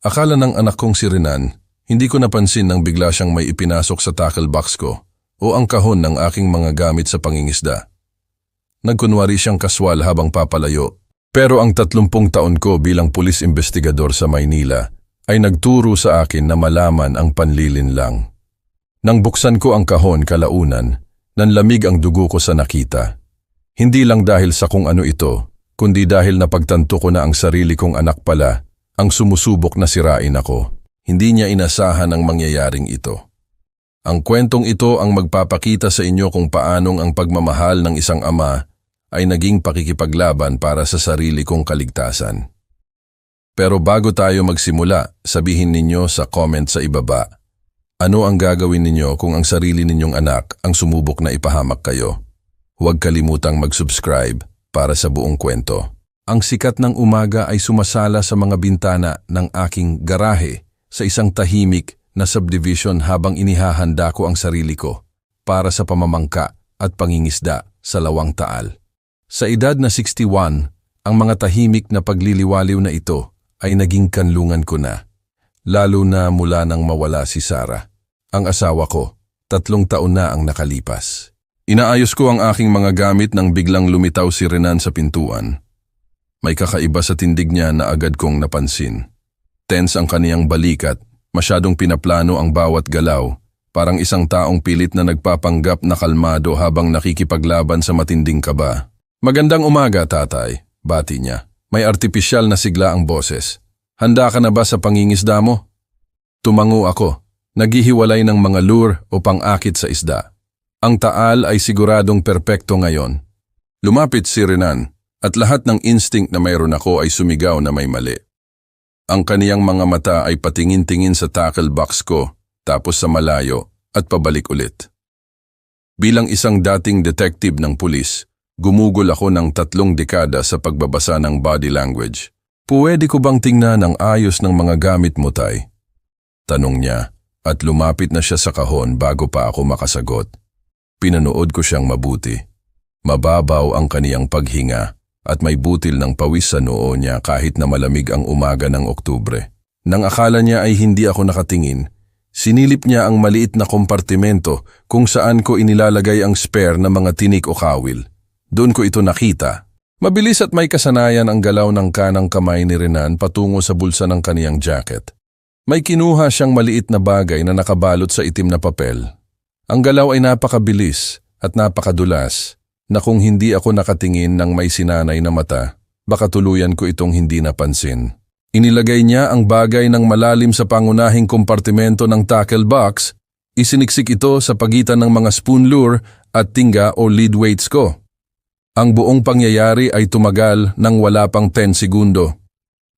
Akala ng anak kong si Renan, hindi ko napansin nang bigla siyang may ipinasok sa tackle box ko o ang kahon ng aking mga gamit sa pangingisda. Nagkunwari siyang kaswal habang papalayo. Pero ang 30 taon ko bilang pulis investigador sa Maynila ay nagturo sa akin na malaman ang panlilinlang. Nang buksan ko ang kahon kalaunan, nanlamig ang dugo ko sa nakita. Hindi lang dahil sa kung ano ito, kundi dahil napagtanto ko na ang sarili kong anak pala ang sumusubok na sirain ako. Hindi niya inasahan ang mangyayaring ito. Ang kwentong ito ang magpapakita sa inyo kung paanong ang pagmamahal ng isang ama ay naging pakikipaglaban para sa sarili kong kaligtasan. Pero bago tayo magsimula, sabihin ninyo sa comment sa ibaba, ano ang gagawin ninyo kung ang sarili ninyong anak ang sumubok na ipahamak kayo? Huwag kalimutang mag-subscribe para sa buong kwento. Ang sikat ng umaga ay sumasala sa mga bintana ng aking garahe sa isang tahimik na subdivision habang inihahanda ko ang sarili ko para sa pamamangka at pangingisda sa Lawang Taal. Sa edad na 61, ang mga tahimik na pagliliwaliw na ito ay naging kanlungan ko na, lalo na mula nang mawala si Sarah. Ang asawa ko, 3 taon na ang nakalipas. Inaayos ko ang aking mga gamit nang biglang lumitaw si Renan sa pintuan. May kakaiba sa tindig niya na agad kong napansin. Tense ang kaniyang balikat, masyadong pinaplano ang bawat galaw, parang isang taong pilit na nagpapanggap na kalmado habang nakikipaglaban sa matinding kaba. Magandang umaga, tatay, bati niya. May artipisyal na sigla ang boses. Handa ka na ba sa pangingisda mo? Tumango ako, naghihiwalay ng mga lure o pang-akit sa isda. Ang Taal ay siguradong perpekto ngayon. Lumapit si Renan at lahat ng instinct na mayroon ako ay sumigaw na may mali. Ang kaniyang mga mata ay patingin-tingin sa tackle box ko, tapos sa malayo at pabalik ulit. Bilang isang dating detective ng pulis, gumugol ako ng 3 dekada sa pagbabasa ng body language. Puwede ko bang tingnan ang ayos ng mga gamit mo, tay? Tanong niya at lumapit na siya sa kahon bago pa ako makasagot. Pinanood ko siyang mabuti. Mababaw ang kaniyang paghinga at may butil ng pawis sa noo niya kahit na malamig ang umaga ng Oktubre. Nang akala niya ay hindi ako nakatingin, sinilip niya ang maliit na kompartimento kung saan ko inilalagay ang spare na mga tinik o kawil. Doon ko ito nakita. Mabilis at may kasanayan ang galaw ng kanang kamay ni Renan patungo sa bulsa ng kaniyang jacket. May kinuha siyang maliit na bagay na nakabalot sa itim na papel. Ang galaw ay napakabilis at napakadulas na kung hindi ako nakatingin ng may sinanay na mata, baka tuluyan ko itong hindi napansin. Inilagay niya ang bagay ng malalim sa pangunahing kompartimento ng tackle box, isiniksik ito sa pagitan ng mga spoon lure at tingga o lead weights ko. Ang buong pangyayari ay tumagal ng wala pang 10 segundo.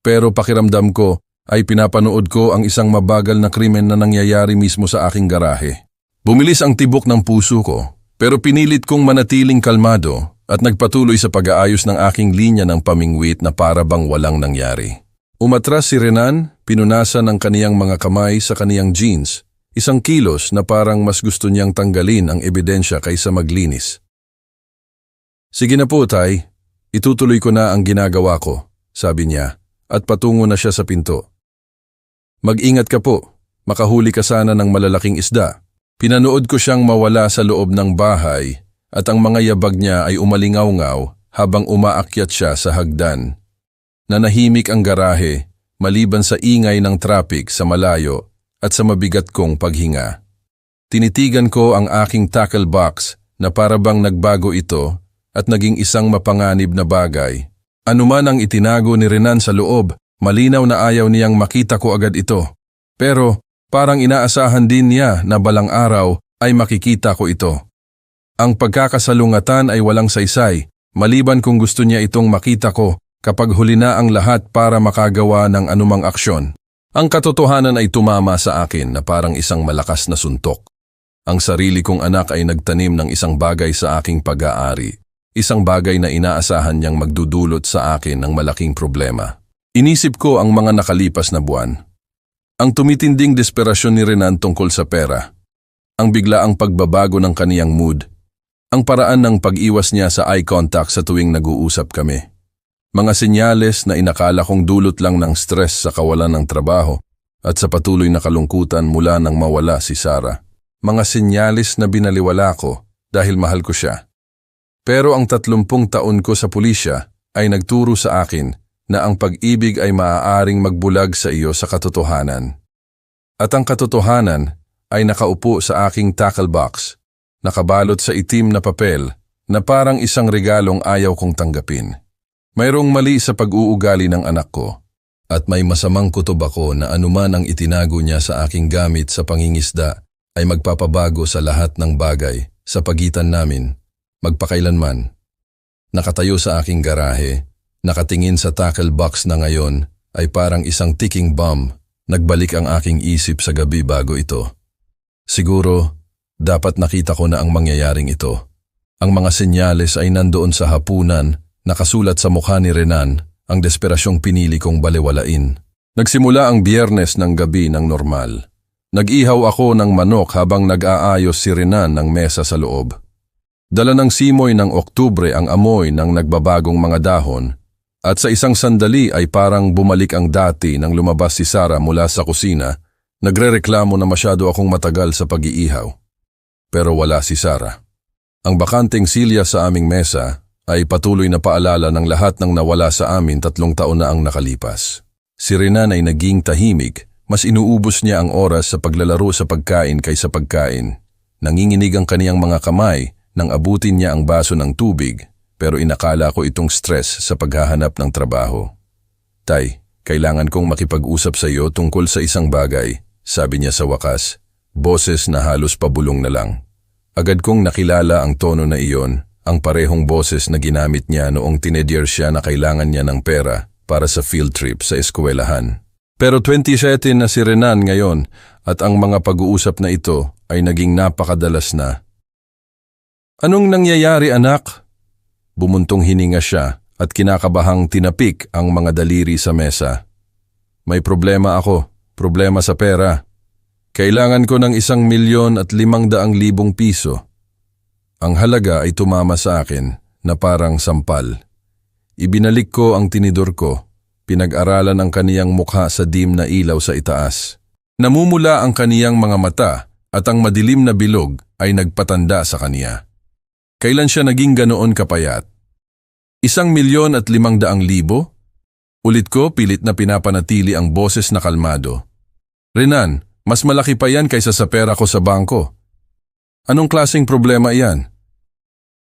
Pero pakiramdam ko ay pinapanood ko ang isang mabagal na krimen na nangyayari mismo sa aking garahe. Bumilis ang tibok ng puso ko, pero pinilit kong manatiling kalmado at nagpatuloy sa pag-aayos ng aking linya ng pamingwit na para bang walang nangyari. Umatras si Renan, pinunasan ang kaniyang mga kamay sa kaniyang jeans, isang kilos na parang mas gusto niyang tanggalin ang ebidensya kaysa maglinis. Sige na po, tay. Itutuloy ko na ang ginagawa ko, sabi niya, at patungo na siya sa pinto. Mag-ingat ka po, makahuli ka sana ng malalaking isda. Pinanood ko siyang mawala sa loob ng bahay at ang mga yabag niya ay umalingaw-ngaw habang umaakyat siya sa hagdan. Nanahimik ang garahe, maliban sa ingay ng traffic sa malayo at sa mabigat kong paghinga. Tinitigan ko ang aking tackle box na para bang nagbago ito at naging isang mapanganib na bagay. Anuman ang itinago ni Renan sa loob, malinaw na ayaw niyang makita ko agad ito. Pero parang inaasahan din niya na balang araw ay makikita ko ito. Ang pagkakasalungatan ay walang saysay, maliban kung gusto niya itong makita ko kapag huli na ang lahat para makagawa ng anumang aksyon. Ang katotohanan ay tumama sa akin na parang isang malakas na suntok. Ang sarili kong anak ay nagtanim ng isang bagay sa aking pag-aari. Isang bagay na inaasahan niyang magdudulot sa akin ng malaking problema. Inisip ko ang mga nakalipas na buwan. Ang tumitinding desperasyon ni Renan tungkol sa pera. Ang biglaang pagbabago ng kaniyang mood. Ang paraan ng pag-iwas niya sa eye contact sa tuwing nag-uusap kami. Mga senyales na inakala kong dulot lang ng stress sa kawalan ng trabaho at sa patuloy na kalungkutan mula nang mawala si Sarah. Mga senyales na binaliwala ko dahil mahal ko siya. Pero ang 30 taon ko sa pulisya ay nagturo sa akin na ang pag-ibig ay maaaring magbulag sa iyo sa katotohanan. At ang katotohanan ay nakaupo sa aking tackle box, nakabalot sa itim na papel na parang isang regalong ayaw kong tanggapin. Mayroong mali sa pag-uugali ng anak ko at may masamang kutob ako na anuman ang itinago niya sa aking gamit sa pangingisda ay magpapabago sa lahat ng bagay sa pagitan namin, magpakailanman. Nakatayo sa aking garahe, nakatingin sa tackle box na ngayon ay parang isang ticking bomb. Nagbalik ang aking isip sa gabi bago ito. Siguro, dapat nakita ko na ang mangyayaring ito. Ang mga senyales ay nandoon sa hapunan. Nakasulat sa mukha ni Renan ang desperasyong pinili kong balewalain. Nagsimula ang Biyernes ng gabi ng normal. Nag-ihaw ako ng manok habang nag-aayos si Renan ng mesa sa loob. Dala ng simoy ng Oktubre ang amoy ng nagbabagong mga dahon at sa isang sandali ay parang bumalik ang dati nang lumabas si Sarah mula sa kusina. Nagrereklamo na masyado akong matagal sa pag-iihaw. Pero wala si Sarah. Ang bakanteng silya sa aming mesa ay patuloy na paalala ng lahat ng nawala sa amin 3 taon na ang nakalipas. Si Renan ay naging tahimik, mas inuubos niya ang oras sa paglalaro sa pagkain kaysa pagkain. Nanginginig ang kaniyang mga kamay nang abutin niya ang baso ng tubig, pero inakala ko itong stress sa paghahanap ng trabaho. Tay, kailangan kong makipag-usap sa iyo tungkol sa isang bagay, sabi niya sa wakas, boses na halos pabulong na lang. Agad kong nakilala ang tono na iyon, ang parehong boses na ginamit niya noong teenager siya na kailangan niya ng pera para sa field trip sa eskwelahan. Pero 27 na si Renan ngayon at ang mga pag-uusap na ito ay naging napakadalas na. Anong nangyayari anak? Bumuntong hininga siya at kinakabahang tinapik ang mga daliri sa mesa. May problema ako, problema sa pera. Kailangan ko ng 1,500,000 piso. Ang halaga ay tumama sa akin na parang sampal. Ibinalik ko ang tinidor ko, pinag-aralan ang kaniyang mukha sa dim na ilaw sa itaas. Namumula ang kaniyang mga mata at ang madilim na bilog ay nagpatanda sa kaniya. Kailan siya naging ganoon kapayat? 1,500,000? Ulit ko, pilit na pinapanatili ang boses na kalmado. Renan, mas malaki pa yan kaysa sa pera ko sa bangko. Anong klaseng problema iyan?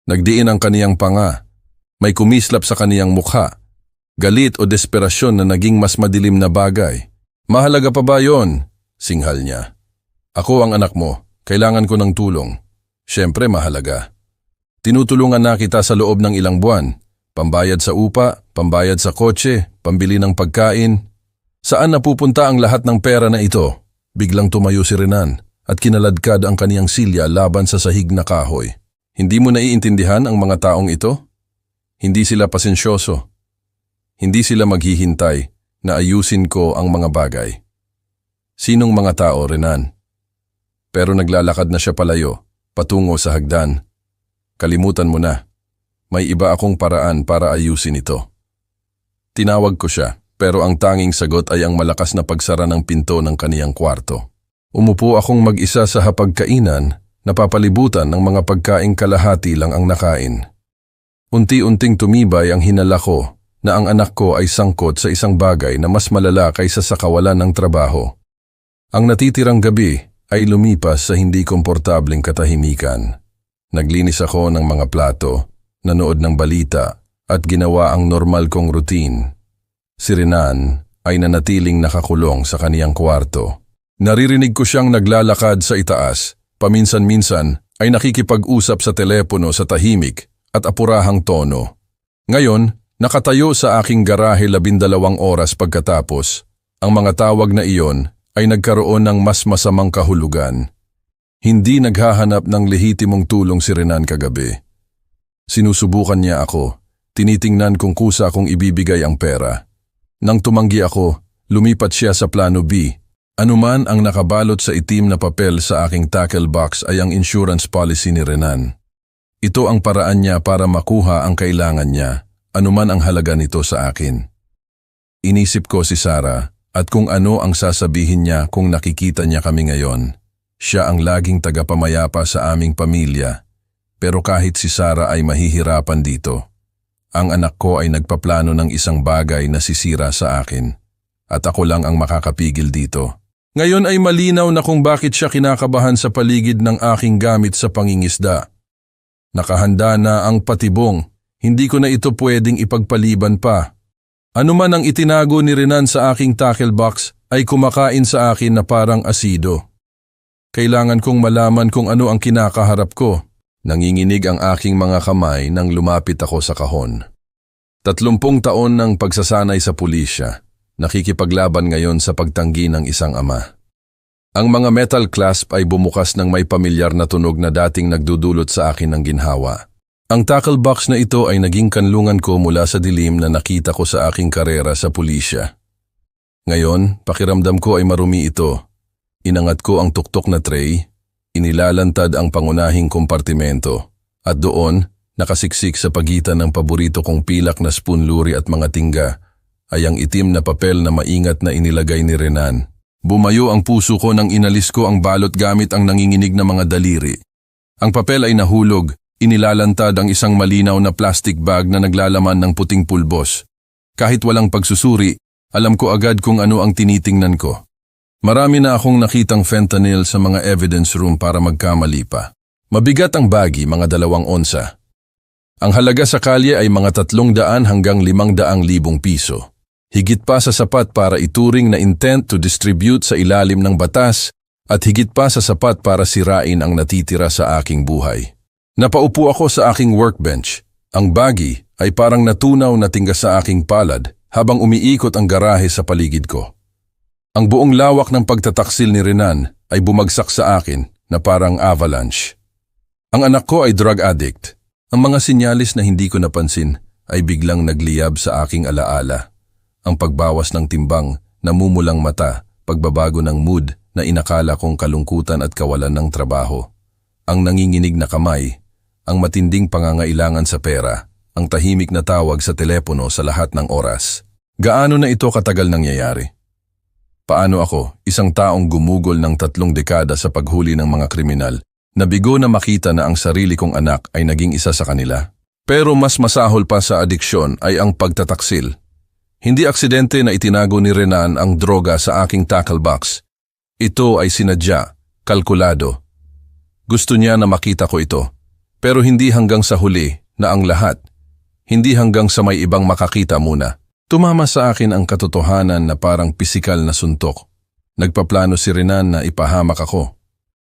Nagdiin ang kaniyang panga. May kumislap sa kaniyang mukha. Galit o desperasyon na naging mas madilim na bagay. Mahalaga pa ba yon? Singhal niya. Ako ang anak mo. Kailangan ko ng tulong. Siyempre mahalaga. Tinutulungan na kita sa loob ng ilang buwan. Pambayad sa upa, pambayad sa kotse, pambili ng pagkain. Saan napupunta ang lahat ng pera na ito? Biglang tumayo si Renan at kinaladkad ang kaniyang silya laban sa sahig na kahoy. Hindi mo naiintindihan ang mga taong ito? Hindi sila pasensyoso. Hindi sila maghihintay na ayusin ko ang mga bagay. Sinong mga tao, Renan? Pero naglalakad na siya palayo, patungo sa hagdan. Kalimutan mo na. May iba akong paraan para ayusin ito. Tinawag ko siya, pero ang tanging sagot ay ang malakas na pagsara ng pinto ng kaniyang kwarto. Umupo akong mag-isa sa hapagkainan, napapalibutan ng mga pagkaing kalahati lang ang nakain. Unti-unting tumibay ang hinala ko na ang anak ko ay sangkot sa isang bagay na mas malala kaysa sa kawalan ng trabaho. Ang natitirang gabi ay lumipas sa hindi komportableng katahimikan. Naglinis ako ng mga plato, nanood ng balita at ginawa ang normal kong routine. Si Renan ay nanatiling nakakulong sa kaniyang kwarto. Naririnig ko siyang naglalakad sa itaas. Paminsan-minsan ay nakikipag-usap sa telepono sa tahimik at apurahang tono. Ngayon, nakatayo sa aking garahe 12 oras pagkatapos. Ang mga tawag na iyon ay nagkaroon ng mas masamang kahulugan. Hindi naghahanap ng lehitimong tulong si Renan kagabi. Sinusubukan niya ako. Tinitingnan kung kusa akong ibibigay ang pera. Nang tumanggi ako, lumipat siya sa plano B. Anuman ang nakabalot sa itim na papel sa aking tackle box ay ang insurance policy ni Renan. Ito ang paraan niya para makuha ang kailangan niya. anuman ang halaga nito sa akin. Inisip ko si Sarah at kung ano ang sasabihin niya kung nakikita niya kami ngayon. Siya ang laging tagapamayapa sa aming pamilya, pero kahit si Sarah ay mahihirapan dito. Ang anak ko ay nagpaplano ng isang bagay na sisira sa akin at ako lang ang makakapigil dito. Ngayon ay malinaw na kung bakit siya kinakabahan sa paligid ng aking gamit sa pangingisda. Nakahanda na ang patibong, hindi ko na ito pwedeng ipagpaliban pa. Ano man ang itinago ni Renan sa aking tackle box ay kumakain sa akin na parang asido. Kailangan kong malaman kung ano ang kinakaharap ko. Nanginginig ang aking mga kamay nang lumapit ako sa kahon. 30 taon ng pagsasanay sa pulisya, nakikipaglaban ngayon sa pagtanggi ng isang ama. Ang mga metal clasp ay bumukas ng may pamilyar na tunog na dating nagdudulot sa akin ng ginhawa. Ang tackle box na ito ay naging kanlungan ko mula sa dilim na nakita ko sa aking karera sa pulisya. Ngayon, pakiramdam ko ay marumi ito. Inangat ko ang tuktok na tray, inilalantad ang pangunahing kompartimento, at doon, nakasiksik sa pagitan ng paborito kong pilak na spoon luri at mga tingga, ay ang itim na papel na maingat na inilagay ni Renan. Bumayo ang puso ko nang inalis ko ang balot gamit ang nanginginig na mga daliri. Ang papel ay nahulog, inilalantad ang isang malinaw na plastic bag na naglalaman ng puting pulbos. Kahit walang pagsusuri, alam ko agad kung ano ang tinitingnan ko. Marami na akong nakitang fentanyl sa mga evidence room para magkamali pa. Mabigat ang bagi, mga 2 onsa. Ang halaga sa kalye ay mga 300 hanggang 500,000 piso. Higit pa sa sapat para ituring na intent to distribute sa ilalim ng batas at higit pa sa sapat para sirain ang natitira sa aking buhay. Napaupo ako sa aking workbench. Ang bagi ay parang natunaw na tingga sa aking palad habang umiikot ang garahe sa paligid ko. Ang buong lawak ng pagtataksil ni Renan ay bumagsak sa akin na parang avalanche. Ang anak ko ay drug addict. Ang mga sinyalis na hindi ko napansin ay biglang nagliyab sa aking alaala. Ang pagbawas ng timbang, namumulang mata, pagbabago ng mood na inakala kong kalungkutan at kawalan ng trabaho. Ang nanginginig na kamay, ang matinding pangangailangan sa pera, ang tahimik na tawag sa telepono sa lahat ng oras. Gaano na ito katagal nangyayari? Paano ako, isang taong gumugol ng 3 dekada sa paghuli ng mga kriminal, nabigo na makita na ang sarili kong anak ay naging isa sa kanila? Pero mas masahol pa sa adiksyon ay ang pagtataksil. Hindi aksidente na itinago ni Renan ang droga sa aking tackle box. Ito ay sinadya, kalkulado. Gusto niya na makita ko ito, pero hindi hanggang sa huli na ang lahat. Hindi hanggang sa may ibang makakita muna. Tumama sa akin ang katotohanan na parang pisikal na suntok. Nagpaplano si Renan na ipahamak ako.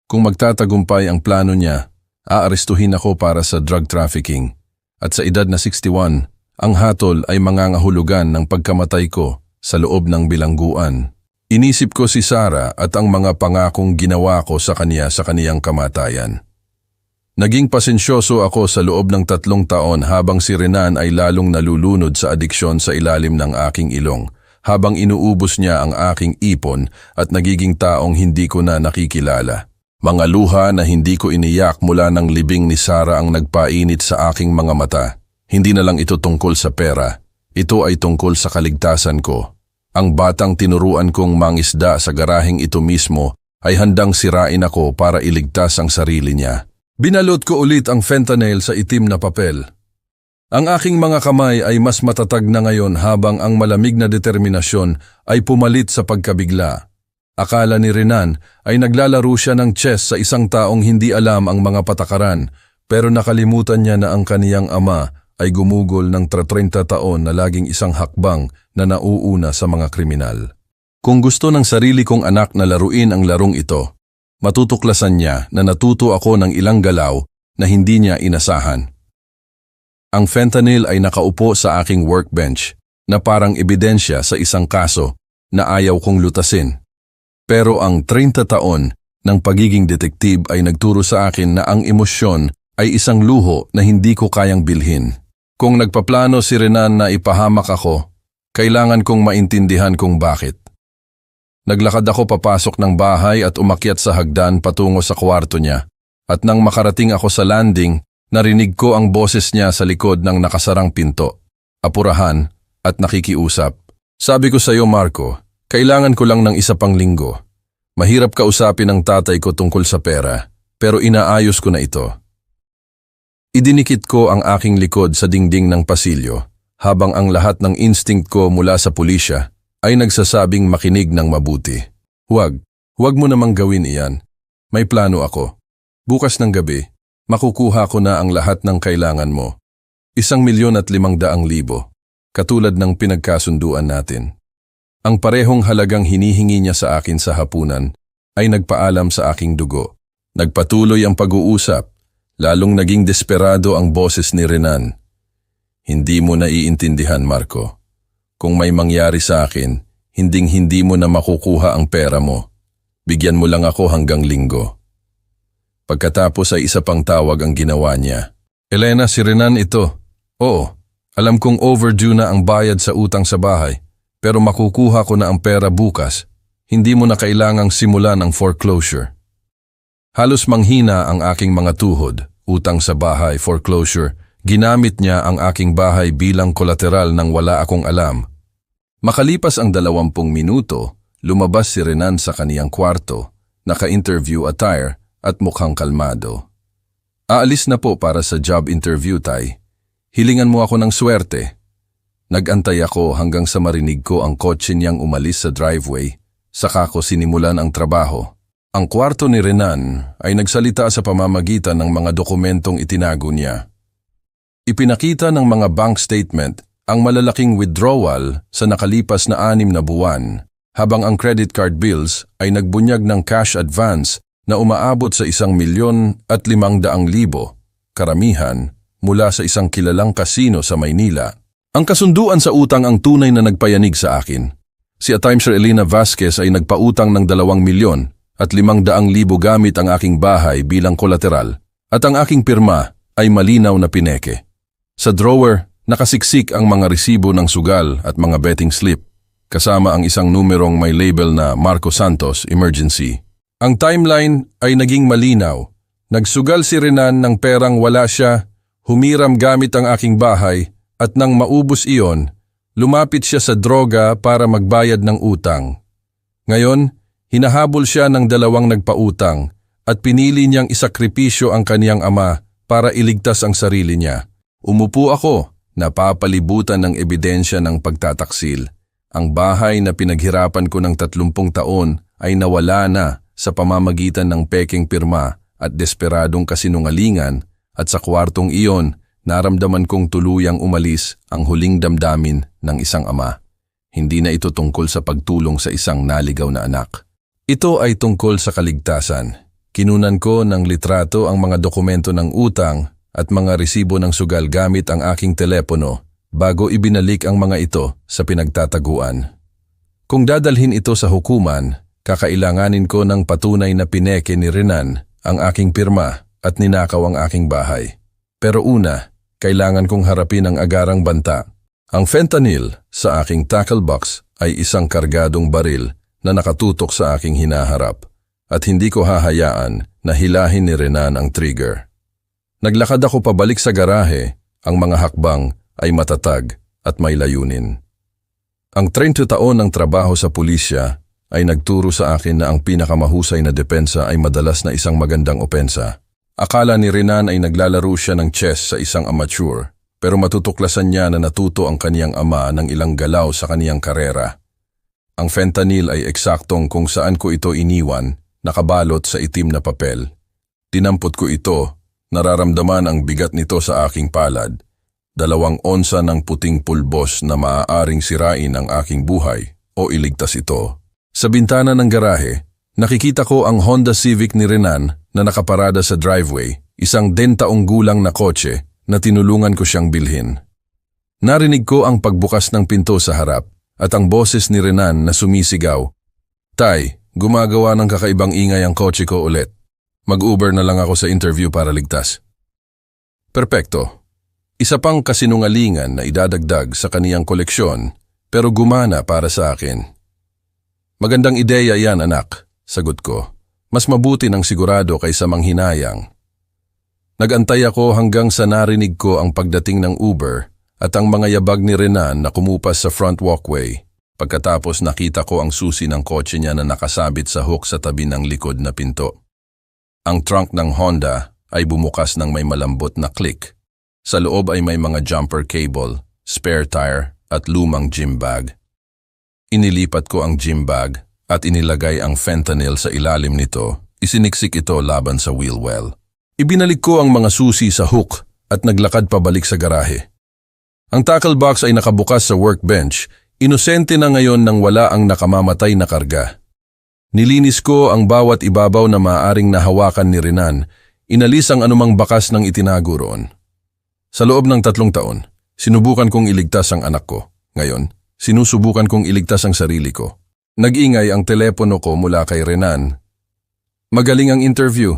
Kung magtatagumpay ang plano niya, aarestuhin ako para sa drug trafficking. At sa edad na 61, ang hatol ay mangangahulugan ng pagkamatay ko sa loob ng bilangguan. Inisip ko si Sarah at ang mga pangakong ginawa ko sa kaniya sa kaniyang kamatayan. Naging pasensyoso ako sa loob ng 3 taon habang si Renan ay lalong nalulunod sa adiksyon sa ilalim ng aking ilong, habang inuubos niya ang aking ipon at nagiging taong hindi ko na nakikilala. Mga luha na hindi ko iniyak mula ng libing ni Sarah ang nagpainit sa aking mga mata. Hindi na lang ito tungkol sa pera, ito ay tungkol sa kaligtasan ko. Ang batang tinuruan kong mangisda sa garaheng ito mismo ay handang sirain ako para iligtas ang sarili niya. Binalot ko ulit ang fentanyl sa itim na papel. Ang aking mga kamay ay mas matatag na ngayon habang ang malamig na determinasyon ay pumalit sa pagkabigla. Akala ni Renan ay naglalaro siya ng chess sa isang taong hindi alam ang mga patakaran, pero nakalimutan niya na ang kaniyang ama ay gumugol ng 30 taon na laging isang hakbang na nauuna sa mga kriminal. Kung gusto ng sarili kong anak na laruin ang larong ito, matutuklasan niya na natuto ako ng ilang galaw na hindi niya inasahan. Ang fentanyl ay nakaupo sa aking workbench na parang ebidensya sa isang kaso na ayaw kong lutasin. Pero ang 30 taon ng pagiging detektib ay nagturo sa akin na ang emosyon ay isang luho na hindi ko kayang bilhin. Kung nagpaplano si Renan na ipahamak ako, kailangan kong maintindihan kung bakit. Naglakad ako papasok ng bahay at umakyat sa hagdan patungo sa kwarto niya. At nang makarating ako sa landing, narinig ko ang boses niya sa likod ng nakasarang pinto. apurahan, at nakikiusap. Sabi ko sa iyo, Marco, kailangan ko lang ng isa pang linggo. Mahirap kausapin ang tatay ko tungkol sa pera, pero inaayos ko na ito. Idinikit ko ang aking likod sa dingding ng pasilyo, habang ang lahat ng instinct ko mula sa pulisya ay nagsasabing makinig ng mabuti. Huwag mo namang gawin iyan. May plano ako. Bukas ng gabi, makukuha ko na ang lahat ng kailangan mo. 1,500,000, katulad ng pinagkasunduan natin. Ang parehong halagang hinihingi niya sa akin sa hapunan ay nagpaalam sa aking dugo. Nagpatuloy ang pag-uusap, lalong naging desperado ang boses ni Renan. Hindi mo na iintindihan, Marco. Kung may mangyari sa akin, hindi mo na makukuha ang pera mo. Bigyan mo lang ako hanggang linggo. Pagkatapos ay isa pang tawag ang ginawa niya. Elena, si Renan ito. Oo, alam kong overdue na ang bayad sa utang sa bahay, pero makukuha ko na ang pera bukas. Hindi mo na kailangang simulan ang foreclosure. Halos manghina ang aking mga tuhod, utang sa bahay, foreclosure. Ginamit niya ang aking bahay bilang kolateral nang wala akong alam. Makalipas ang 20 minuto, lumabas si Renan sa kaniyang kwarto, naka-interview attire at mukhang kalmado. Aalis na po para sa job interview, Tay. Hilingan mo ako ng swerte. Nag-antay ako hanggang sa marinig ko ang kotse niyang umalis sa driveway, saka ko sinimulan ang trabaho. Ang kwarto ni Renan ay nagsalita sa pamamagitan ng mga dokumentong itinago niya. Ipinakita ng mga bank statement ang malalaking withdrawal sa nakalipas na 6 na buwan, habang ang credit card bills ay nagbunyag ng cash advance na umaabot sa 1,500,000, karamihan mula sa isang kilalang kasino sa Maynila. Ang kasunduan sa utang ang tunay na nagpayanig sa akin. Si Atimeshir Elena Vasquez ay nagpautang ng 2,000,000 at 500,000 gamit ang aking bahay bilang kolateral, at ang aking pirma ay malinaw na pineke. Sa drawer, nakasiksik ang mga resibo ng sugal at mga betting slip, kasama ang isang numerong may label na Marco Santos Emergency. Ang timeline ay naging malinaw. Nagsugal si Renan ng perang wala siya, humiram gamit ang aking bahay, at nang maubos iyon, lumapit siya sa droga para magbayad ng utang. Ngayon, hinahabol siya ng 2 nagpautang at pinili niyang isakripisyo ang kaniyang ama para iligtas ang sarili niya. Umupo ako, napapalibutan ng ebidensya ng pagtataksil. Ang bahay na pinaghirapan ko ng 30 taon ay nawala na sa pamamagitan ng peking pirma at desperadong kasinungalingan, at sa kwartong iyon, naramdaman kong tuluyang umalis ang huling damdamin ng isang ama. Hindi na ito tungkol sa pagtulong sa isang naligaw na anak. Ito ay tungkol sa kaligtasan. Kinunan ko ng litrato ang mga dokumento ng utang at mga resibo ng sugal gamit ang aking telepono bago ibinalik ang mga ito sa pinagtataguan. Kung dadalhin ito sa hukuman, kakailanganin ko ng patunay na pineke ni Renan ang aking pirma at ninakaw ang aking bahay. Pero una, kailangan kong harapin ang agarang banta. Ang fentanyl sa aking tackle box ay isang kargadong baril na nakatutok sa aking hinaharap, at hindi ko hahayaan na hilahin ni Renan ang trigger. Naglakad ako pabalik sa garahe, ang mga hakbang ay matatag at may layunin. Ang 30 taon ng trabaho sa pulisya ay nagturo sa akin na ang pinakamahusay na depensa ay madalas na isang magandang opensa. Akala ni Renan ay naglalaro siya ng chess sa isang amateur, pero matutuklasan niya na natuto ang kaniyang ama ng ilang galaw sa kaniyang karera. Ang fentanyl ay eksaktong kung saan ko ito iniwan, nakabalot sa itim na papel. Dinampot ko ito, nararamdaman ang bigat nito sa aking palad. 2 onsa ng puting pulbos na maaaring sirain ang aking buhay o iligtas ito. Sa bintana ng garahe, nakikita ko ang Honda Civic ni Renan na nakaparada sa driveway, isang 10 taong gulang na kotse na tinulungan ko siyang bilhin. Narinig ko ang pagbukas ng pinto sa harap at ang boses ni Renan na sumisigaw, "Tay, gumagawa ng kakaibang ingay ang kotse ko ulit. Mag-Uber na lang ako sa interview para ligtas." Perpekto. Isa pang kasinungalingan na idadagdag sa kaniyang koleksyon, pero gumana para sa akin. "Magandang ideya yan, anak," sagot ko. "Mas mabuti ng sigurado kaysa manghinayang." Nagantay ako hanggang sa narinig ko ang pagdating ng Uber at ang mga yabag ni Renan na kumupas sa front walkway. Pagkatapos nakita ko ang susi ng kotse niya na nakasabit sa hook sa tabi ng likod na pinto. Ang trunk ng Honda ay bumukas ng may malambot na click. Sa loob ay may mga jumper cable, spare tire at lumang gym bag. Inilipat ko ang gym bag at inilagay ang fentanyl sa ilalim nito. Isiniksik ito laban sa wheel well. Ibinalik ko ang mga susi sa hook at naglakad pabalik sa garahe. Ang tackle box ay nakabukas sa workbench. Inosente na ngayon nang wala ang nakamamatay na karga. Nilinis ko ang bawat ibabaw na maaaring nahawakan ni Renan. Inalis ang anumang bakas ng itinago roon. Sa loob ng 3 taon, sinubukan kong iligtas ang anak ko. Ngayon, sinusubukan kong iligtas ang sarili ko. Nag-ingay ang telepono ko mula kay Renan. Magaling ang interview.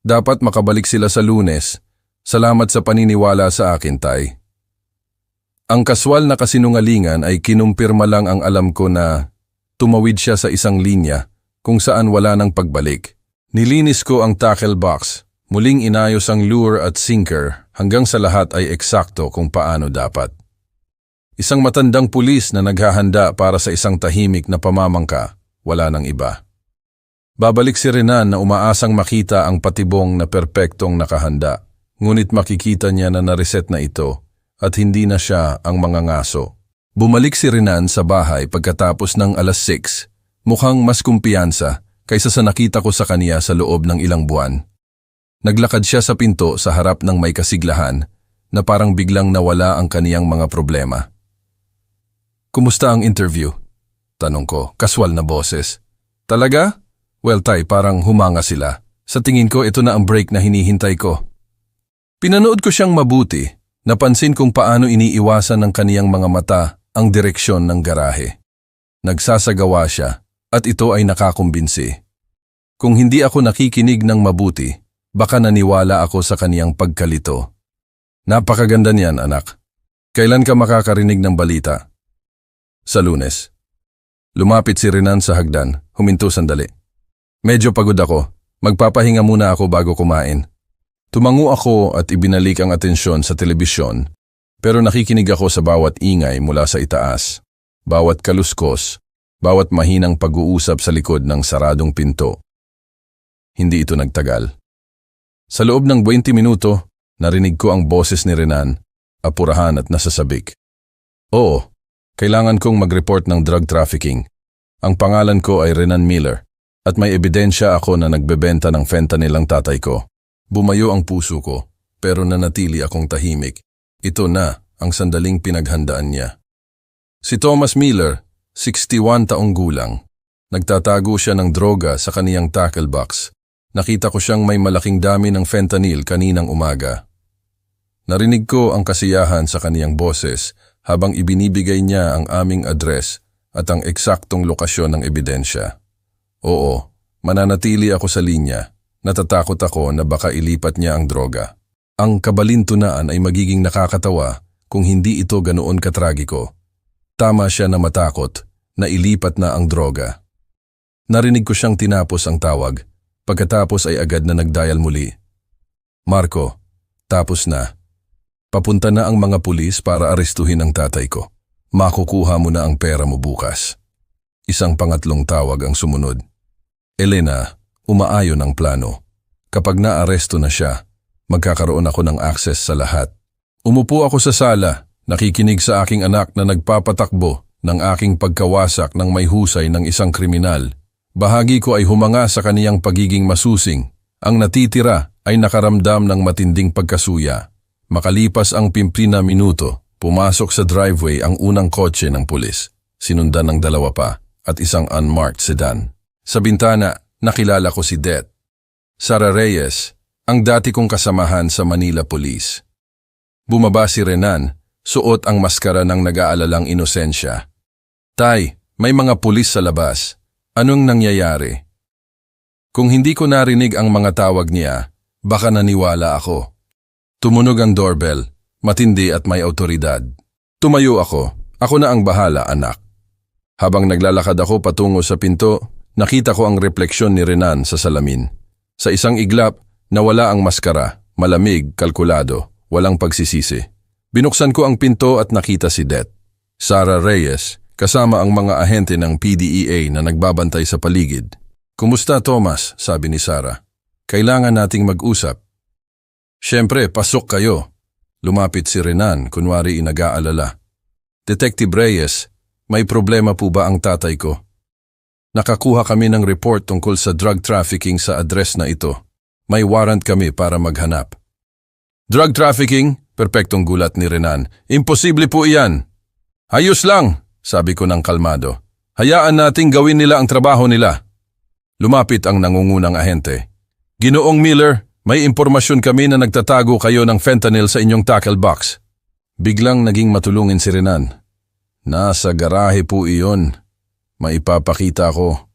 Dapat makabalik sila sa Lunes. Salamat sa paniniwala sa akin, Tay. Ang kaswal na kasinungalingan ay kinumpirma lang ang alam ko na tumawid siya sa isang linya kung saan wala nang pagbalik. Nilinis ko ang tackle box, muling inayos ang lure at sinker hanggang sa lahat ay eksakto kung paano dapat. Isang matandang pulis na naghahanda para sa isang tahimik na pamamangka, wala nang iba. Babalik si Renan na umaasang makita ang patibong na perpektong nakahanda, ngunit makikita niya na nareset na ito at hindi na siya ang mga ngaso. Bumalik si Renan sa bahay pagkatapos ng 6:00, mukhang mas kumpiyansa kaysa sa nakita ko sa kaniya sa loob ng ilang buwan. Naglakad siya sa pinto sa harap ng may kasiglahan na parang biglang nawala ang kaniyang mga problema. Kumusta ang interview? Tanong ko, kaswal na boses. Talaga? Well, Tay, parang humanga sila. Sa tingin ko, ito na ang break na hinihintay ko. Pinanood ko siyang mabuti. Napansin kung paano iniiwasan ng kaniyang mga mata ang direksyon ng garahe. Nagsasagawa siya at ito ay nakakumbinsi. Kung hindi ako nakikinig ng mabuti, baka naniwala ako sa kaniyang pagkalito. Napakaganda niyan, anak. Kailan ka makakarinig ng balita? Sa Lunes. Lumapit si Renan sa hagdan, huminto sandali. Medyo pagod ako. Magpapahinga muna ako bago kumain. Tumango ako at ibinalik ang atensyon sa telebisyon, pero nakikinig ako sa bawat ingay mula sa itaas, bawat kaluskos, bawat mahinang pag-uusap sa likod ng saradong pinto. Hindi ito nagtagal. Sa loob ng 20 minuto, narinig ko ang boses ni Renan, apurahan at nasasabik. Oo, kailangan kong mag-report ng drug trafficking. Ang pangalan ko ay Renan Miller. At may ebidensya ako na nagbebenta ng fentanyl ang tatay ko. Bumayo ang puso ko, pero nanatili akong tahimik. Ito na ang sandaling pinaghandaan niya. Si Thomas Miller, 61 taong gulang. Nagtatago siya ng droga sa kaniyang tackle box. Nakita ko siyang may malaking dami ng fentanyl kaninang umaga. Narinig ko ang kasiyahan sa kaniyang boses habang ibinibigay niya ang aming address at ang eksaktong lokasyon ng ebidensya. Oo, mananatili ako sa linya. Natatakot ako na baka ilipat niya ang droga. Ang kabalintunaan ay magiging nakakatawa kung hindi ito ganoon katragiko. Tama siya na matakot na ilipat na ang droga. Narinig ko siyang tinapos ang tawag. Pagkatapos ay agad na nagdial muli. Marco, tapos na. Papunta na ang mga pulis para arestuhin ang tatay ko. Makukuha mo na ang pera mo bukas. Isang pangatlong tawag ang sumunod. Elena, umaayon ang plano. Kapag naaresto na siya, magkakaroon ako ng access sa lahat. Umupo ako sa sala, nakikinig sa aking anak na nagpapatakbo ng aking pagkawasak ng may husay ng isang kriminal. Bahagi ko ay humanga sa kaniyang pagiging masusing. Ang natitira ay nakaramdam ng matinding pagkasuya. Makalipas ang 15 na minuto, pumasok sa driveway ang unang kotse ng pulis. Sinundan ng 2 pa at isang unmarked sedan. Sa bintana, nakilala ko si Det. Sara Reyes, ang dati kong kasamahan sa Manila Police. Bumaba si Renan, suot ang maskara ng nag-aalalang inosensya. Tay, may mga pulis sa labas. Anong nangyayari? Kung hindi ko narinig ang mga tawag niya, baka naniwala ako. Tumunog ang doorbell, matindi at may awtoridad. Tumayo ako. Ako na ang bahala, anak. Habang naglalakad ako patungo sa pinto, nakita ko ang refleksyon ni Renan sa salamin. Sa isang iglap, nawala ang maskara, malamig, kalkulado, walang pagsisisi. Binuksan ko ang pinto at nakita si Det. Sarah Reyes, kasama ang mga ahente ng PDEA na nagbabantay sa paligid. "Kumusta, Thomas?" sabi ni Sarah. "Kailangan nating mag-usap." "Siyempre, pasok kayo." Lumapit si Renan, kunwari inag-aalala. "Detective Reyes, may problema po ba ang tatay ko? Nakakuha kami ng report tungkol sa drug trafficking sa address na ito. May warrant kami para maghanap." "Drug trafficking?" Perpektong gulat ni Renan. "Imposible po iyan." "Ayos lang," sabi ko ng kalmado. "Hayaan nating gawin nila ang trabaho nila." Lumapit ang nangungunang ahente. "Ginoong Miller, may impormasyon kami na nagtatago kayo ng fentanyl sa inyong tackle box." Biglang naging matulungin si Renan. "Nasa garahe po iyon. Maipapakita ko."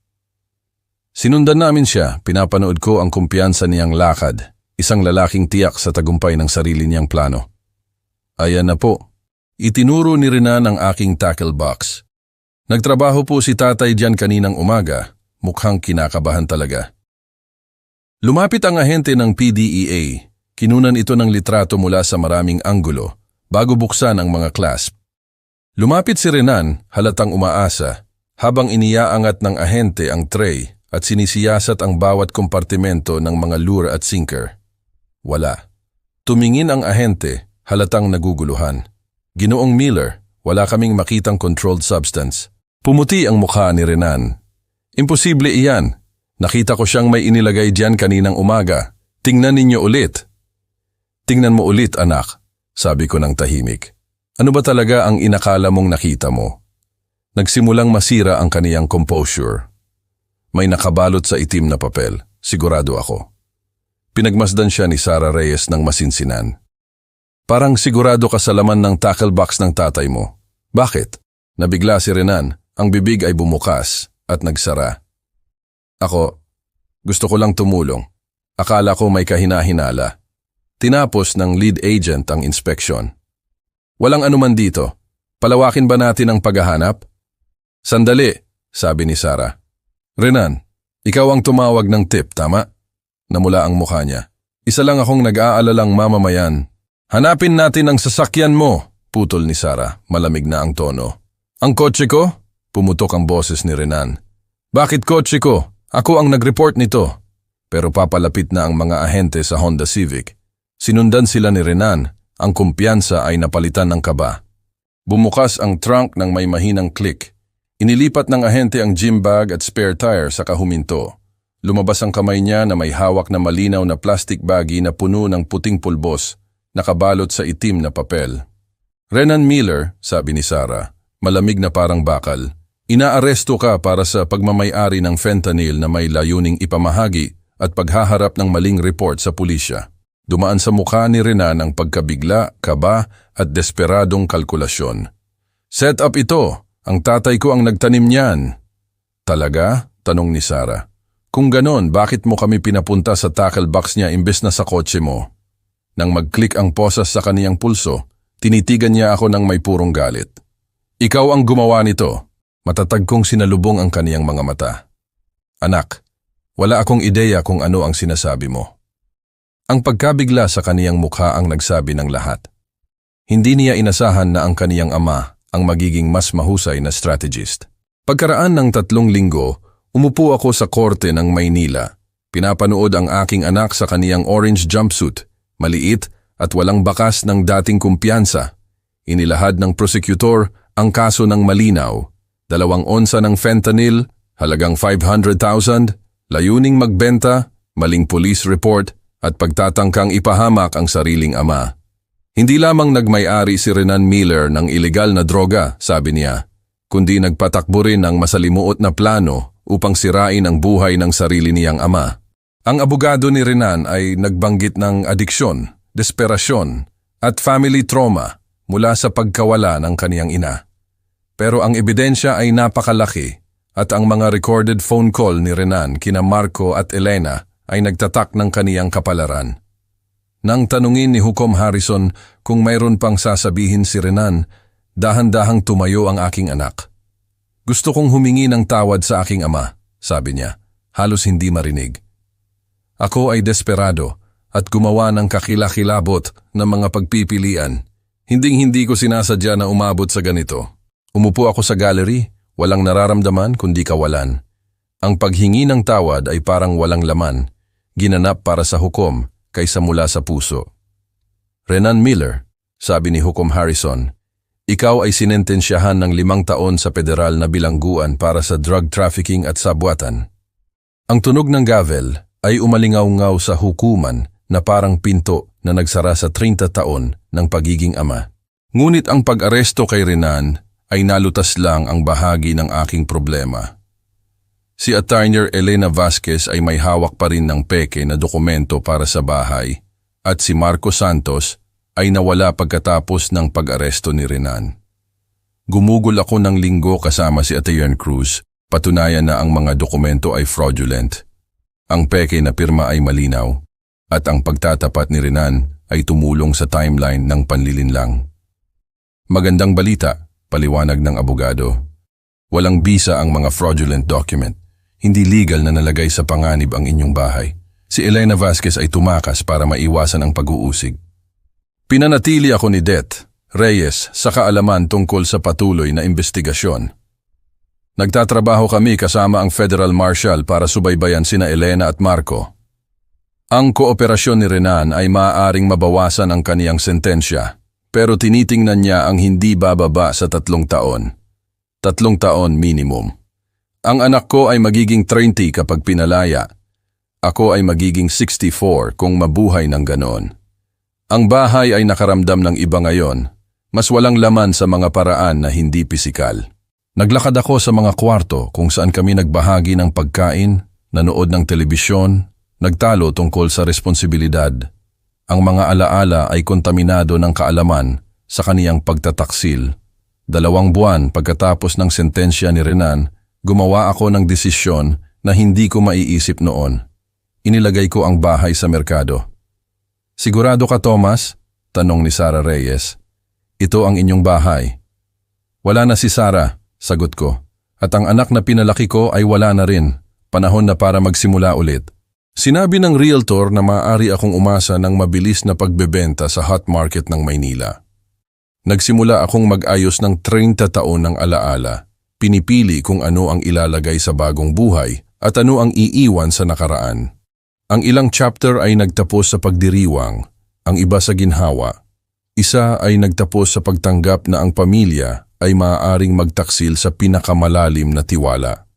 Sinundan namin siya, pinapanood ko ang kumpiyansa niyang lakad, isang lalaking tiyak sa tagumpay ng sarili niyang plano. Ayan na po. Itinuro ni Renan ang aking tackle box. Nagtrabaho po si tatay diyan kaninang umaga, mukhang kinakabahan talaga. Lumapit ang ahente ng PDEA, kinunan ito ng litrato mula sa maraming anggulo, bago buksan ang mga clasp. Lumapit si Renan, halatang umaasa, habang iniaangat ng ahente ang tray at sinisiyasat ang bawat kompartimento ng mga lure at sinker. Wala. Tumingin ang ahente, halatang naguguluhan. "Ginoong Miller, wala kaming makitang controlled substance." Pumuti ang mukha ni Renan. "Imposible iyan. Nakita ko siyang may inilagay diyan kaninang umaga. Tingnan ninyo ulit." "Tingnan mo ulit, anak," sabi ko ng tahimik. "Ano ba talaga ang inakala mong nakita mo?" Nagsimulang masira ang kaniyang composure. May nakabalot sa itim na papel, sigurado ako. Pinagmasdan siya ni Sarah Reyes ng masinsinan. "Parang sigurado ka sa laman ng tackle box ng tatay mo." "Bakit?" Nabigla si Renan, ang bibig ay bumukas at nagsara. "Ako, gusto ko lang tumulong. Akala ko may kahina-hinala." Tinapos ng lead agent ang inspeksyon. "Walang anuman dito. Palawakin ba natin ang paghahanap?" "Sandali," sabi ni Sarah. "Renan, ikaw ang tumawag ng tip, tama?" Namula ang mukha niya. "Isa lang akong nag-aalalang mamamayan." "Hanapin natin ang sasakyan mo," putol ni Sarah, malamig na ang tono. "Ang kotse ko?" Pumutok ang boses ni Renan. "Bakit kotse ko? Ako ang nag-report nito." Pero papalapit na ang mga ahente sa Honda Civic. Sinundan sila ni Renan, ang kumpiyansa ay napalitan ng kaba. Bumukas ang trunk ng may mahinang click. Inilipat ng ahente ang gym bag at spare tire sa kahuminto. Lumabas ang kamay niya na may hawak na malinaw na plastic baggie na puno ng puting pulbos, nakabalot sa itim na papel. "Renan Miller," sabi ni Sarah, malamig na parang bakal. "Inaaresto ka para sa pagmamay-ari ng fentanyl na may layuning ipamahagi at paghaharap ng maling report sa pulisya." Dumaan sa mukha ni Renan ang pagkabigla, kaba at desperadong kalkulasyon. "Set up ito. Ang tatay ko ang nagtanim niyan." "Talaga?" tanong ni Sarah. "Kung ganon, bakit mo kami pinapunta sa tackle box niya imbes na sa kotse mo?" Nang mag-click ang posas sa kaniyang pulso, tinitigan niya ako ng may purong galit. "Ikaw ang gumawa nito." Matatag kong sinalubong ang kaniyang mga mata. "Anak, wala akong ideya kung ano ang sinasabi mo." Ang pagkabigla sa kaniyang mukha ang nagsabi ng lahat. Hindi niya inasahan na ang kaniyang ama ang magiging mas mahusay na strategist. Pagkaraan ng 3 linggo, umupo ako sa korte ng Maynila. Pinapanood ang aking anak sa kaniyang orange jumpsuit, maliit at walang bakas ng dating kumpiyansa. Inilahad ng prosecutor ang kaso ng malinaw. 2 onsa ng fentanyl, halagang 500,000, layuning magbenta, maling police report at pagtatangkang ipahamak ang sariling ama. Hindi lamang nagmay-ari si Renan Miller ng ilegal na droga, sabi niya, kundi nagpatakbo rin ng masalimuot na plano upang sirain ang buhay ng sarili niyang ama. Ang abogado ni Renan ay nagbanggit ng adiksyon, desperasyon at family trauma mula sa pagkawala ng kaniyang ina. Pero ang ebidensya ay napakalaki at ang mga recorded phone call ni Renan kina Marco at Elena ay nagtatak ng kaniyang kapalaran. Nang tanungin ni Hukom Harrison kung mayroon pang sasabihin si Renan, dahan-dahang tumayo ang aking anak. "Gusto kong humingi ng tawad sa aking ama," sabi niya, halos hindi marinig. "Ako ay desperado at gumawa ng kakilakilabot na mga pagpipilian. Hinding-hindi ko sinasadya na umabot sa ganito. Umupo ako sa gallery, walang nararamdaman kundi kawalan. Ang paghingi ng tawad ay parang walang laman, ginanap para sa hukom kaysa mula sa puso. Renan Miller, sabi ni Hukom Harrison, ikaw ay sinentensyahan ng 5 taon sa federal na bilangguan para sa drug trafficking at sabwatan. Ang tunog ng gavel ay umalingaw-ngaw sa hukuman na parang pinto na nagsara sa 30 taon ng pagiging ama. Ngunit ang pag-aresto kay Renan ay nalutas lang ang bahagi ng aking problema. Si Attorney Elena Vasquez ay may hawak pa rin ng peke na dokumento para sa bahay at si Marco Santos ay nawala pagkatapos ng pag-aresto ni Renan. Gumugol ako ng linggo kasama si Attorney Cruz, patunayan na ang mga dokumento ay fraudulent. Ang peke na pirma ay malinaw at ang pagtatapat ni Renan ay tumulong sa timeline ng panlilinlang. Magandang balita, paliwanag ng abogado. Walang bisa ang mga fraudulent document. Hindi legal na nalagay sa panganib ang inyong bahay. Si Elena Vasquez ay tumakas para maiwasan ang pag-uusig. Pinanatili ako ni Det Reyes sa kaalaman tungkol sa patuloy na investigasyon. Nagtatrabaho kami kasama ang Federal Marshal para subaybayan sina Elena at Marco. Ang kooperasyon ni Renan ay maaaring mabawasan ang kaniyang sentensya, pero tinitingnan niya ang hindi bababa sa 3 taon. 3 taon minimum. Ang anak ko ay magiging 30 kapag pinalaya. Ako ay magiging 64 kung mabuhay ng ganon. Ang bahay ay nakaramdam ng iba ngayon. Mas walang laman sa mga paraan na hindi pisikal. Naglakad ako sa mga kwarto kung saan kami nagbahagi ng pagkain, nanood ng telebisyon, nagtalo tungkol sa responsibilidad. Ang mga alaala ay kontaminado ng kaalaman sa kaniyang pagtataksil. 2 buwan pagkatapos ng sentensya ni Renan, gumawa ako ng desisyon na hindi ko maiisip noon. Inilagay ko ang bahay sa merkado. Sigurado ka, Thomas? Tanong ni Sara Reyes. Ito ang inyong bahay. Wala na si Sara, sagot ko. At ang anak na pinalaki ko ay wala na rin. Panahon na para magsimula ulit. Sinabi ng realtor na maaari akong umasa ng mabilis na pagbebenta sa hot market ng Maynila. Nagsimula akong mag-ayos ng 30 taon ng alaala. Pinipili kung ano ang ilalagay sa bagong buhay at ano ang iiwan sa nakaraan. Ang ilang chapter ay nagtapos sa pagdiriwang, ang iba sa ginhawa. Isa ay nagtapos sa pagtanggap na ang pamilya ay maaaring magtaksil sa pinakamalalim na tiwala.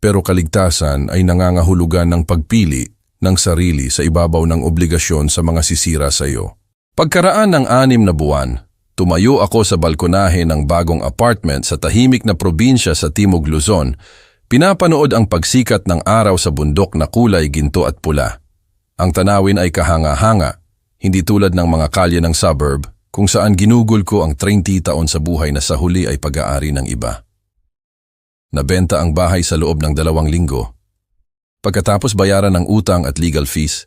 Pero kaligtasan ay nangangahulugan ng pagpili ng sarili sa ibabaw ng obligasyon sa mga sisira sa iyo. Pagkaraan ng 6 na buwan, tumayo ako sa balkonahe ng bagong apartment sa tahimik na probinsya sa Timog Luzon. Pinapanood ang pagsikat ng araw sa bundok na kulay ginto at pula. Ang tanawin ay kahanga-hanga, hindi tulad ng mga kalye ng suburb kung saan ginugol ko ang 30 taon sa buhay na sa huli ay pag-aari ng iba. Nabenta ang bahay sa loob ng 2 linggo. Pagkatapos bayaran ng utang at legal fees,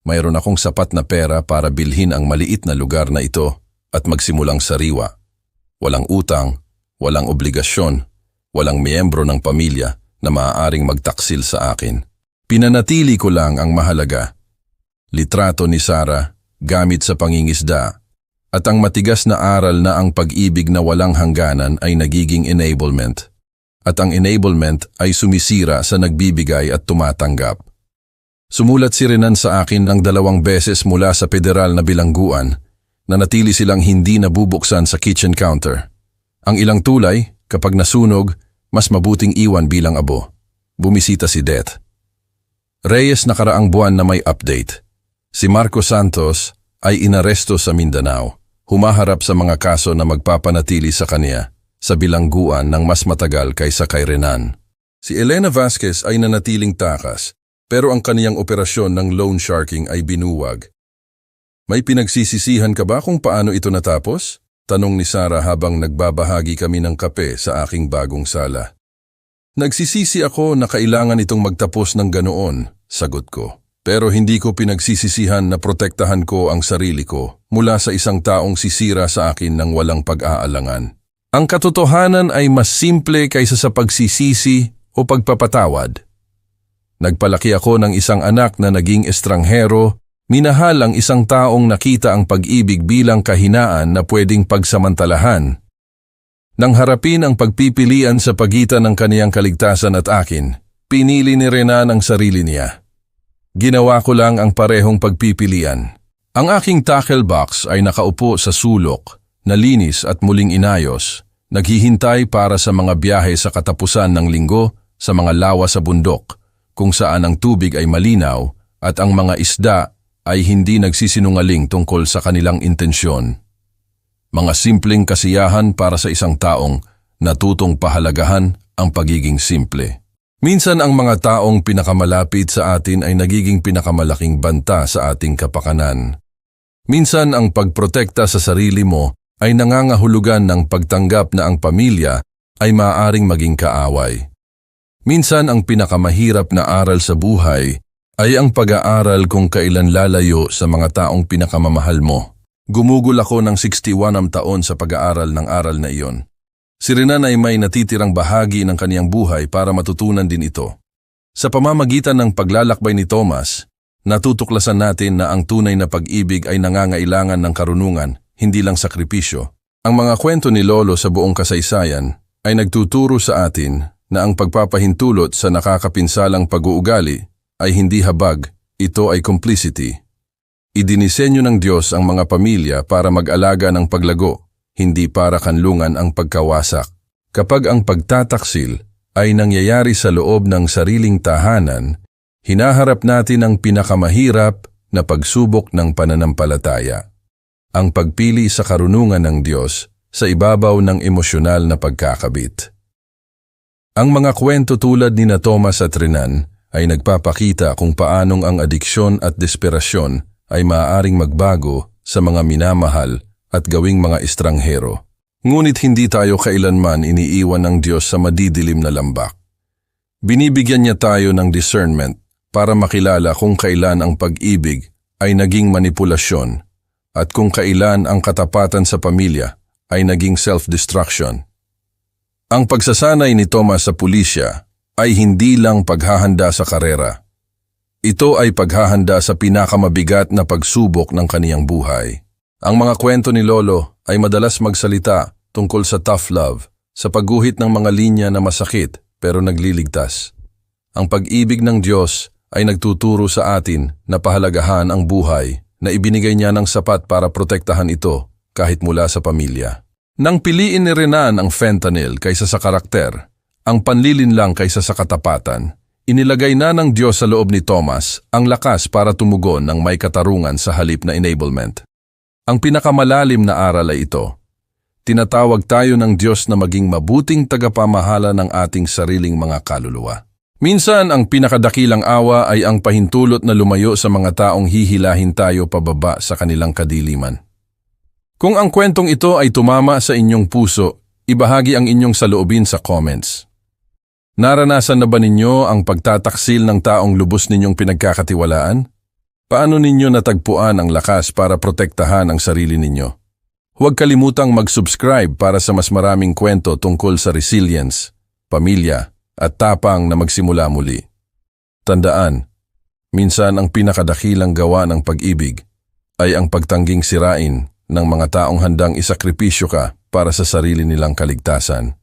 mayroon akong sapat na pera para bilhin ang maliit na lugar na ito at magsimulang sariwa. Walang utang, walang obligasyon, walang miyembro ng pamilya na maaaring magtaksil sa akin. Pinanatili ko lang ang mahalaga. Litrato ni Sara, gamit sa pangingisda, at ang matigas na aral na ang pag-ibig na walang hangganan ay nagiging enablement. At ang enablement ay sumisira sa nagbibigay at tumatanggap. Sumulat si Renan sa akin ng 2 beses mula sa federal na bilangguan na natili silang hindi nabubuksan sa kitchen counter. Ang ilang tulay, kapag nasunog, mas mabuting iwan bilang abo. Bumisita si Det Reyes nakaraang buwan na may update. Si Marco Santos ay inaresto sa Mindanao, humaharap sa mga kaso na magpapanatili sa kanya sa bilangguan ng mas matagal kaysa kay Renan. Si Elena Vasquez ay nanatiling takas, pero ang kaniyang operasyon ng loan sharking ay binuwag. May pinagsisisihan ka ba kung paano ito natapos? Tanong ni Sara habang nagbabahagi kami ng kape sa aking bagong sala. Nagsisisi ako na kailangan itong magtapos ng ganoon, sagot ko. Pero hindi ko pinagsisisihan na protektahan ko ang sarili ko mula sa isang taong sisira sa akin ng walang pag-aalangan. Ang katotohanan ay mas simple kaysa sa pagsisisi o pagpapatawad. Nagpalaki ako ng isang anak na naging estranghero Minahal ang isang taong nakita ang pag-ibig bilang kahinaan na pwedeng pagsamantalahan. Nang harapin ang pagpipilian sa pagitan ng kaniyang kaligtasan at akin, pinili ni Renan ang sarili niya. Ginawa ko lang ang parehong pagpipilian. Ang aking tackle box ay nakaupo sa sulok, nalinis at muling inayos, naghihintay para sa mga biyahe sa katapusan ng linggo sa mga lawa sa bundok, kung saan ang tubig ay malinaw at ang mga isda ay hindi nagsisinungaling tungkol sa kanilang intensyon. Mga simpleng kasiyahan para sa isang taong natutong pahalagahan ang pagiging simple. Minsan ang mga taong pinakamalapit sa atin ay nagiging pinakamalaking banta sa ating kapakanan. Minsan ang pagprotekta sa sarili mo ay nangangahulugan ng pagtanggap na ang pamilya ay maaaring maging kaaway. Minsan ang pinakamahirap na aral sa buhay ay ang pag-aaral kung kailan lalayo sa mga taong pinakamamahal mo. Gumugol ako ng 61 taon sa pag-aaral ng aral na iyon. Si Renan ay may natitirang bahagi ng kaniyang buhay para matutunan din ito. Sa pamamagitan ng paglalakbay ni Thomas, natutuklasan natin na ang tunay na pag-ibig ay nangangailangan ng karunungan, hindi lang sakripisyo. Ang mga kwento ni Lolo sa buong kasaysayan ay nagtuturo sa atin na ang pagpapahintulot sa nakakapinsalang pag-uugali ay hindi habag, ito ay complicity. Idinisenyo ng Diyos ang mga pamilya para mag-alaga ng paglago, hindi para kanlungan ang pagkawasak. Kapag ang pagtataksil ay nangyayari sa loob ng sariling tahanan, hinaharap natin ang pinakamahirap na pagsubok ng pananampalataya. Ang pagpili sa karunungan ng Diyos sa ibabaw ng emosyonal na pagkakabit. Ang mga kwento tulad ni na Thomas at Renan ay nagpapakita kung paanong ang adiksyon at desperasyon ay maaaring magbago sa mga minamahal at gawing mga estranghero. Ngunit hindi tayo kailanman iniiwan ng Diyos sa madidilim na lambak. Binibigyan niya tayo ng discernment para makilala kung kailan ang pag-ibig ay naging manipulasyon at kung kailan ang katapatan sa pamilya ay naging self-destruction. Ang pagsasanay ni Thomas sa pulisya ay hindi lang paghahanda sa karera. Ito ay paghahanda sa pinakamabigat na pagsubok ng kaniyang buhay. Ang mga kwento ni Lolo ay madalas magsalita tungkol sa tough love, sa pagguhit ng mga linya na masakit pero nagliligtas. Ang pag-ibig ng Diyos ay nagtuturo sa atin na pahalagahan ang buhay na ibinigay niya ng sapat para protektahan ito kahit mula sa pamilya. Nang piliin ni Renan ang fentanyl kaysa sa karakter, ang panlilinlang kaysa sa katapatan, inilagay na ng Diyos sa loob ni Thomas ang lakas para tumugon ng may katarungan sa halip na enablement. Ang pinakamalalim na aral ay ito. Tinatawag tayo ng Diyos na maging mabuting tagapamahala ng ating sariling mga kaluluwa. Minsan ang pinakadakilang awa ay ang pahintulot na lumayo sa mga taong hihilahin tayo pababa sa kanilang kadiliman. Kung ang kwentong ito ay tumama sa inyong puso, ibahagi ang inyong saloobin sa comments. Naranasan na ba ninyo ang pagtataksil ng taong lubos ninyong pinagkakatiwalaan? Paano ninyo natagpuan ang lakas para protektahan ang sarili ninyo? Huwag kalimutang mag-subscribe para sa mas maraming kwento tungkol sa resilience, pamilya, at tapang na magsimula muli. Tandaan, minsan ang pinakadakilang gawa ng pag-ibig ay ang pagtangging sirain ng mga taong handang isakripisyo ka para sa sarili nilang kaligtasan.